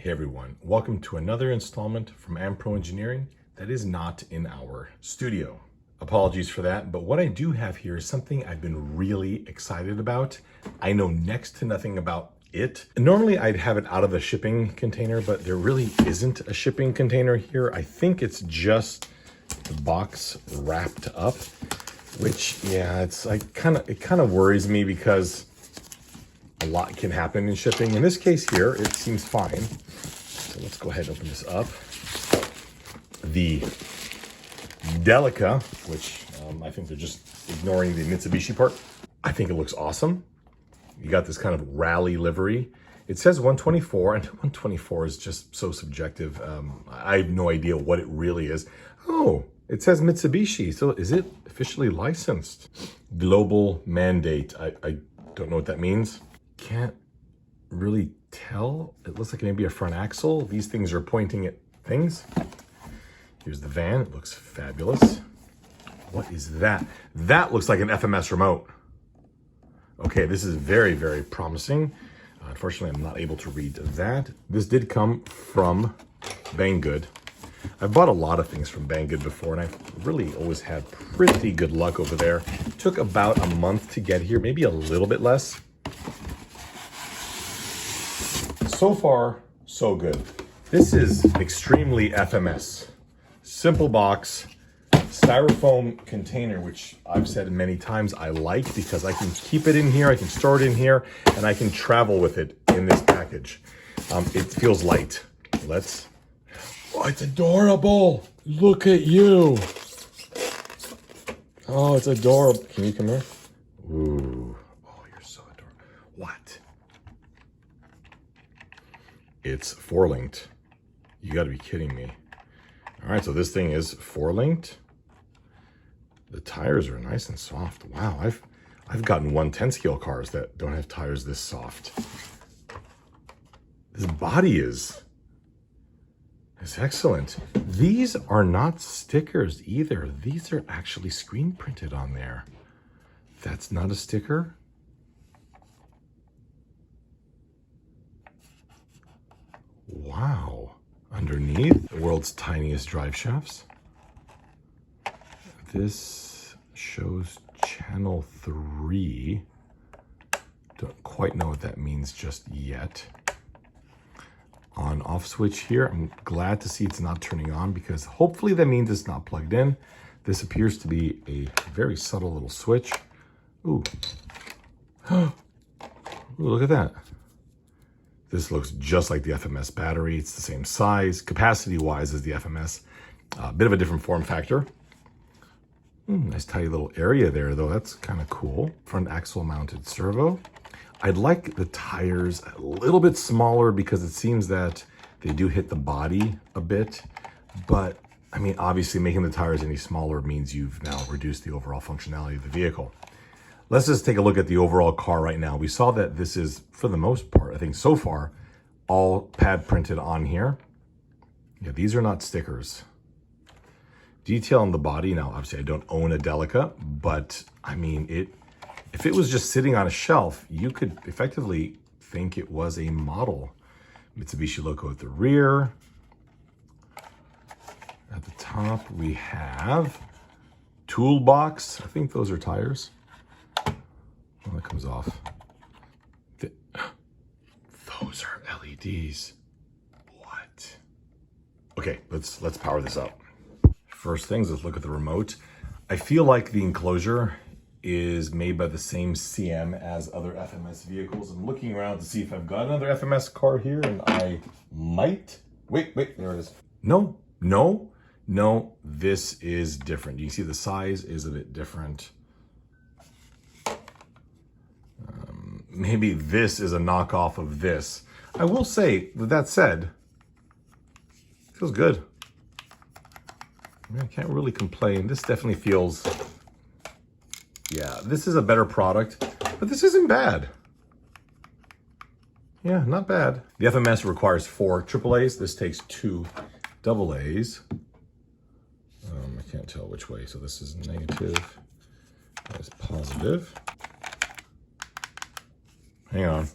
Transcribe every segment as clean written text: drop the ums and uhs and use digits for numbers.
Hey everyone, welcome to another installment from Ampro Engineering that is not in our studio. Apologies for that, but what I do have here is something I've been really excited about. I know next to nothing about it. Normally I'd have it out of the shipping container, but there really isn't a shipping container here. I think it's just the box wrapped up, which, yeah, it's like it kind of worries me because a lot can happen in shipping. In this case here, it seems fine. So let's go ahead and open this up. The Delica, which I think they're just ignoring the Mitsubishi part. I think it looks awesome. You got this kind of rally livery. It says 124, and 124 is just so subjective. I have no idea what it really is. Oh, it says Mitsubishi. So is it officially licensed? Global mandate. I don't know what that means. Can't really tell. It looks like maybe a front axle. These things are pointing at things. Here's the van. It looks fabulous. What is that? That looks like an FMS remote. Okay, this is very, very promising. Unfortunately, I'm not able to read that. This did come from BangGood. I've bought a lot of things from BangGood before, and I've really always had pretty good luck over there. It took about a month to get here, maybe a little bit less. So far, so good. This is extremely FMS. Simple box, styrofoam container, which I've said many times I like because I can keep it in here, I can store it in here, and I can travel with it in this package. It feels light. Oh, it's adorable. Look at you. Oh, it's adorable. Can you come here? Ooh, oh, you're so adorable. What? It's four-linked. You gotta be kidding me. All right, so this thing is four-linked. The tires are nice and soft. Wow, I've gotten 110 scale cars that don't have tires this soft. This body is excellent. These are not stickers either. These are actually screen printed on there. That's not a sticker. Wow. Underneath, the world's tiniest drive shafts. This shows channel 3. Don't quite know what that means just yet. On off switch here. I'm glad to see it's not turning on because hopefully that means it's not plugged in. This appears to be a very subtle little switch. Ooh. Ooh, look at that. This looks just like the FMS battery. It's the same size, capacity-wise as the FMS. Bit of a different form factor. Nice tidy little area there, though. That's kind of cool. Front axle mounted servo. I'd like the tires a little bit smaller because it seems that they do hit the body a bit. But, I mean, obviously making the tires any smaller means you've now reduced the overall functionality of the vehicle. Let's just take a look at the overall car right now. We saw that this is, for the most part, I think so far, all pad printed on here. Yeah, these are not stickers. Detail on the body. Now, obviously, I don't own a Delica, but I mean, if it was just sitting on a shelf, you could effectively think it was a model. Mitsubishi logo at the rear. At the top, we have toolbox. I think those are tires. Oh, that comes off. Those are LEDs. What? Okay, let's power this up. First things, let's look at the remote. I feel like the enclosure is made by the same CM as other FMS vehicles. I'm looking around to see if I've got another FMS car here, and I might. Wait, there it is. No, this is different. You can see the size is a bit different. Maybe this is a knockoff of this. I will say, with that said, it feels good. I mean, I can't really complain. This definitely feels, yeah, this is a better product, but this isn't bad. Yeah, not bad. The FMS requires 4 AAAs. This takes 2 AAs. I can't tell which way, so this is negative. That is positive. Hang on.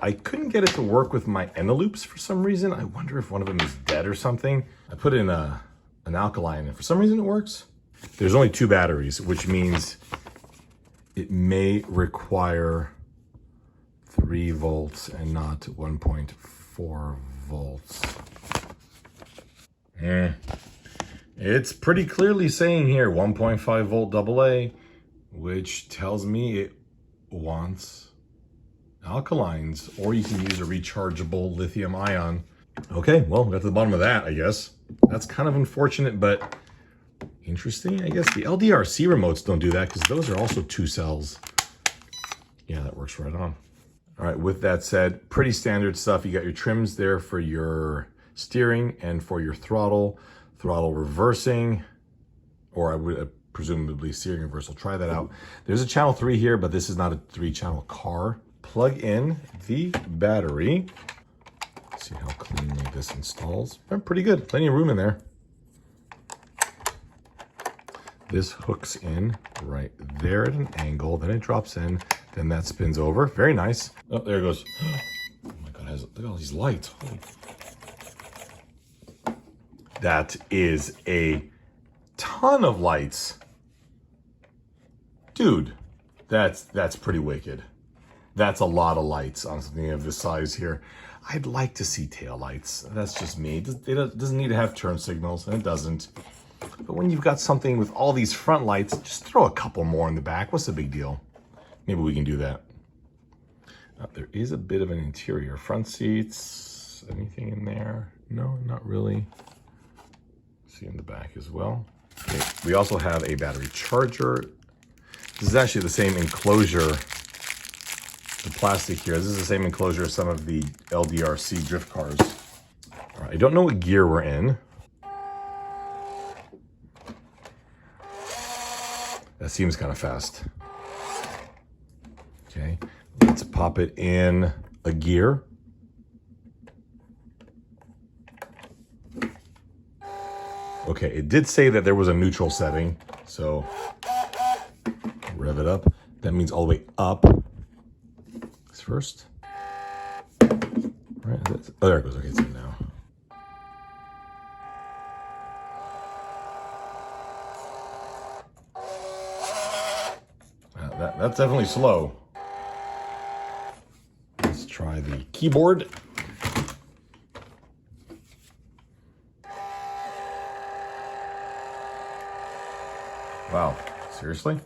I couldn't get it to work with my Eneloops for some reason. I wonder if one of them is dead or something. I put in an alkaline and for some reason it works. There's only 2 batteries, which means it may require 3 volts and not 1.4 volts. It's pretty clearly saying here 1.5 volt AA, which tells me it wants alkalines, or you can use a rechargeable lithium ion. Okay, well, we got to the bottom of that, I guess. That's kind of unfortunate, but interesting. I guess the LDRC remotes don't do that because those are also 2 cells. Yeah, that works right on. All right, with that said, pretty standard stuff. You got your trims there for your steering and for your throttle reversing, or I would presumably steering reversal. Try that out. There's a channel 3 here, but this is not a 3-channel car. Plug in the battery. See how cleanly this installs. Pretty good, plenty of room in there. This hooks in right there at an angle, then it drops in, then that spins over. Very nice. Oh, there it goes. Oh my God, look at all these lights. Holy. That is a ton of lights. Dude, that's pretty wicked. That's a lot of lights on something of this size here. I'd like to see tail lights. That's just me. It doesn't need to have turn signals, and it doesn't. But when you've got something with all these front lights, just throw a couple more in the back. What's the big deal? Maybe we can do that. There is a bit of an interior. Front seats, anything in there? No, not really. See in the back as well. Okay. We also have a battery charger. This is actually the same enclosure, the plastic here. This is the same enclosure as some of the LDRC drift cars. All right, I don't know what gear we're in. That seems kind of fast. Okay, let's pop it in a gear. Okay, it did say that there was a neutral setting, so rev it up. That means all the way up. This first. All right, oh, there it goes. Okay, it's in now. That's definitely slow. Let's try the keyboard. Wow, seriously?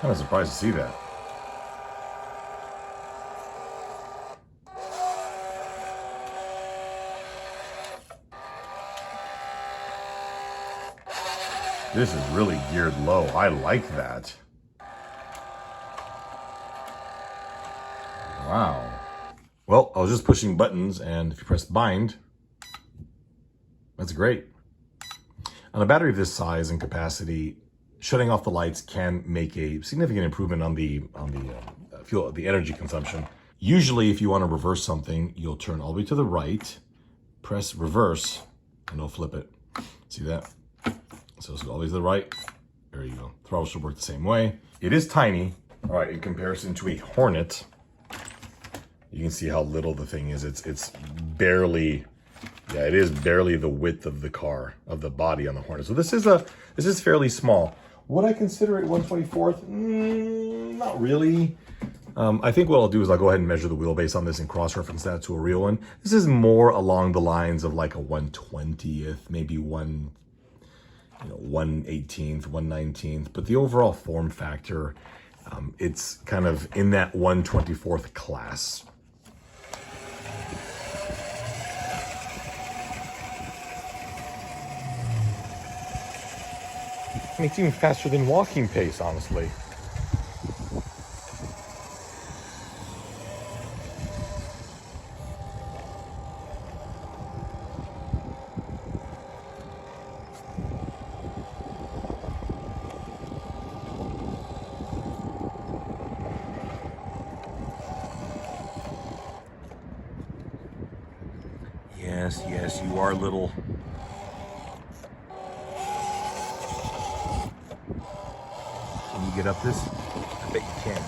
Kind of surprised to see that. This is really geared low. I like that. Wow. Well, I was just pushing buttons, and if you press bind, that's great. On a battery of this size and capacity, shutting off the lights can make a significant improvement on the fuel, the energy consumption. Usually, if you want to reverse something, you'll turn all the way to the right, press reverse, and it'll flip it. See that? So it's all the way to the right. There you go. Throttle should work the same way. It is tiny. All right, in comparison to a Hornet, you can see how little the thing is. It's barely, yeah, it is barely the width of the car, of the body on the Hornet. So this is fairly small. Would I consider it 1/24th? Not really. I think what I'll do is I'll go ahead and measure the wheelbase on this and cross-reference that to a real one. This is more along the lines of like a 1/20th, maybe 1/18th, 1/19th. But the overall form factor, it's kind of in that 1/24th class. It's even faster than walking pace, honestly. Yes, you are little. Can you get up this? I bet you can.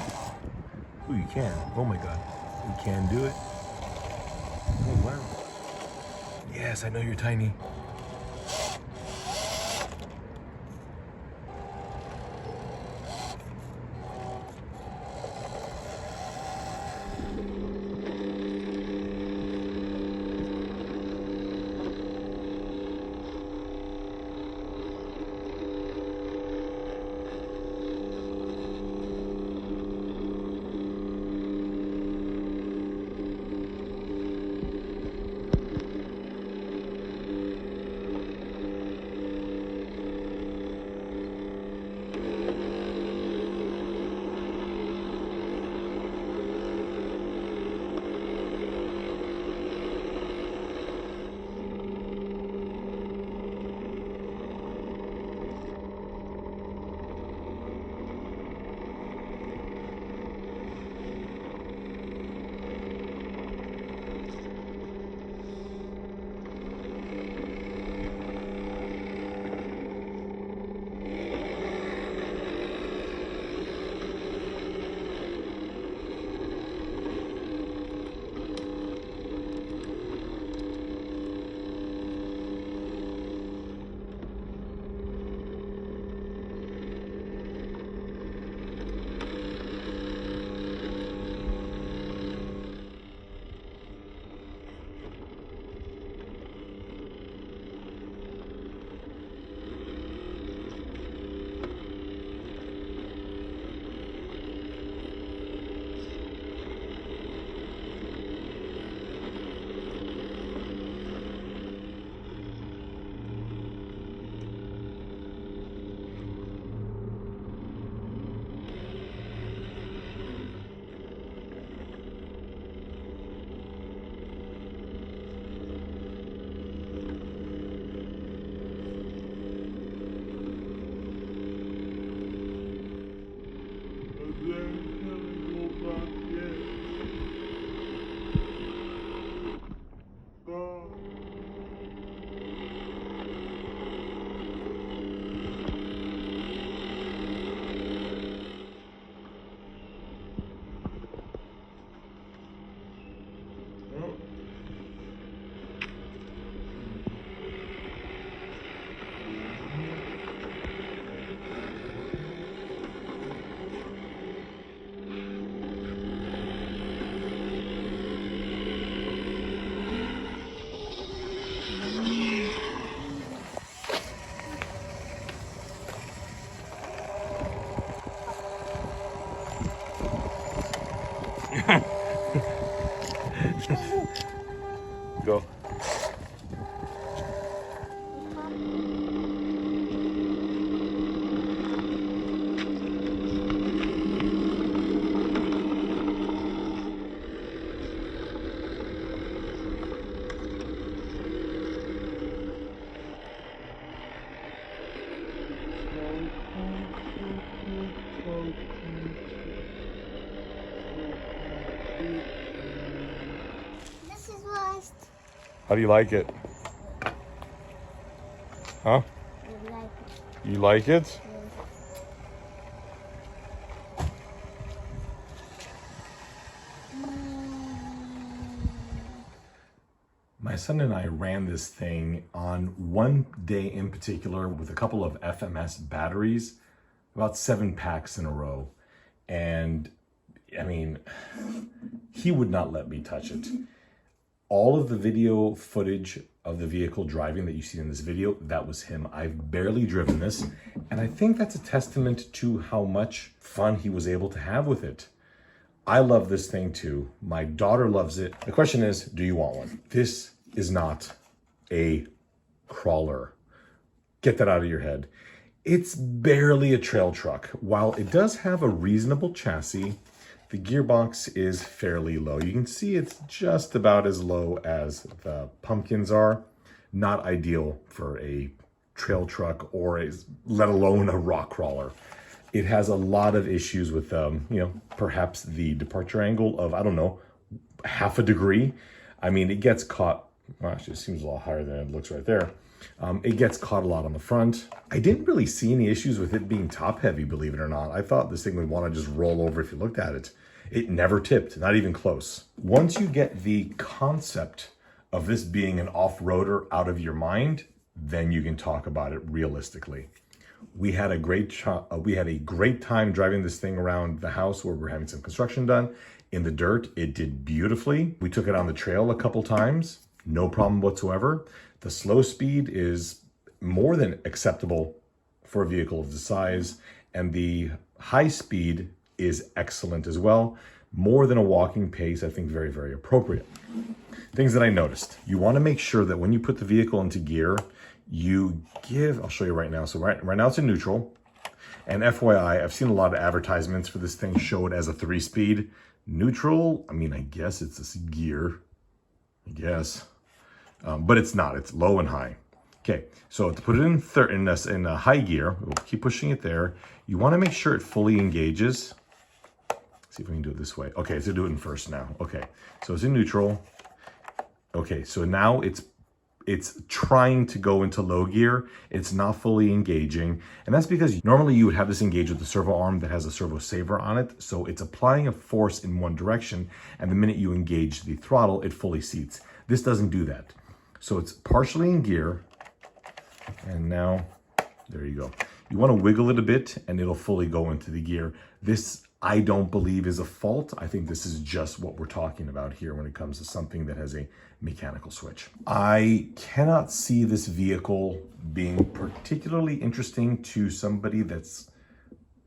Oh, you can. Oh my God. You can do it. Oh, wow. Yes, I know you're tiny. Go. This is worst. How do you like it? Huh? I like it. You like it? My son and I ran this thing on one day in particular with a couple of FMS batteries, about 7 packs in a row. And I mean, he would not let me touch it. All of the video footage of the vehicle driving that you see in this video, that was him. I've barely driven this, and I think that's a testament to how much fun he was able to have with it. I love this thing too. My daughter loves it. The question is, do you want one? This is not a crawler. Get that out of your head. It's barely a trail truck. While it does have a reasonable chassis, the gearbox is fairly low. You can see it's just about as low as the pumpkins are. Not ideal for a trail truck or let alone a rock crawler. It has a lot of issues with, perhaps the departure angle of, I don't know, 1/2 degree. I mean, it gets caught Well, actually, it seems a lot higher than it looks right there. It gets caught a lot on the front. I didn't really see any issues with it being top heavy, believe it or not. I thought this thing would want to just roll over if you looked at it. It never tipped, not even close. Once you get the concept of this being an off-roader out of your mind, then you can talk about it realistically. We had a great time driving this thing around the house where we're having some construction done. In the dirt, it did beautifully. We took it on the trail a couple times, no problem whatsoever. The slow speed is more than acceptable for a vehicle of the size, and the high speed is excellent as well. More than a walking pace, I think very, very appropriate. Things that I noticed. You want to make sure that when you put the vehicle into gear, you give, I'll show you right now. So right now it's in neutral. And FYI, I've seen a lot of advertisements for this thing show it as a 3-speed. Neutral, I mean, I guess it's this gear, I guess. But it's not, it's low and high. Okay, so to put it in high gear, we'll keep pushing it there. You want to make sure it fully engages. See if we can do it this way. Okay, so do it in first now. Okay, so it's in neutral. Okay, so now it's trying to go into low gear. It's not fully engaging. And that's because normally you would have this engage with the servo arm that has a servo saver on it. So it's applying a force in one direction. And the minute you engage the throttle, it fully seats. This doesn't do that. So it's partially in gear. And now, there you go. You want to wiggle it a bit and it'll fully go into the gear. This, I don't believe, is a fault. I think this is just what we're talking about here when it comes to something that has a mechanical switch. I cannot see this vehicle being particularly interesting to somebody that's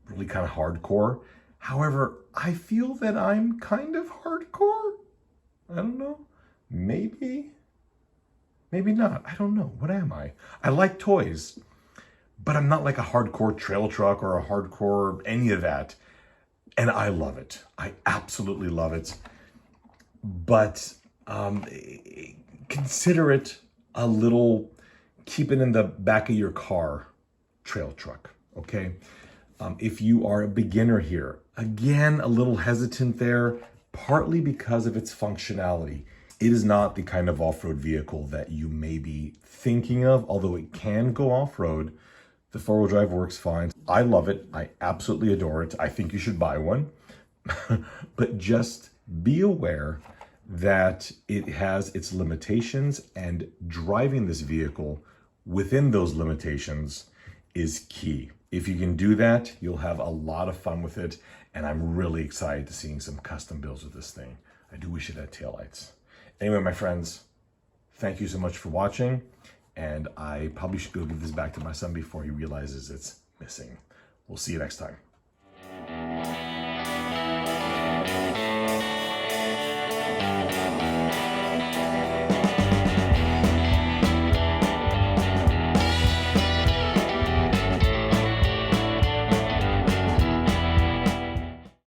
really kind of hardcore. However, I feel that I'm kind of hardcore. I don't know. Maybe not. I don't know. What am I? I like toys, but I'm not like a hardcore trail truck or a hardcore any of that. And I love it. I absolutely love it. But consider it a little, keep it in the back of your car trail truck, okay? If you are a beginner here, again, a little hesitant there, partly because of its functionality. It is not the kind of off-road vehicle that you may be thinking of, although it can go off-road. The four-wheel drive works fine. I love it. I absolutely adore it. I think you should buy one. But just be aware that it has its limitations, and driving this vehicle within those limitations is key. If you can do that, you'll have a lot of fun with it, and I'm really excited to seeing some custom builds with this thing. I do wish it had taillights. Anyway, my friends, thank you so much for watching, and I probably should go give this back to my son before he realizes it's missing. We'll see you next time.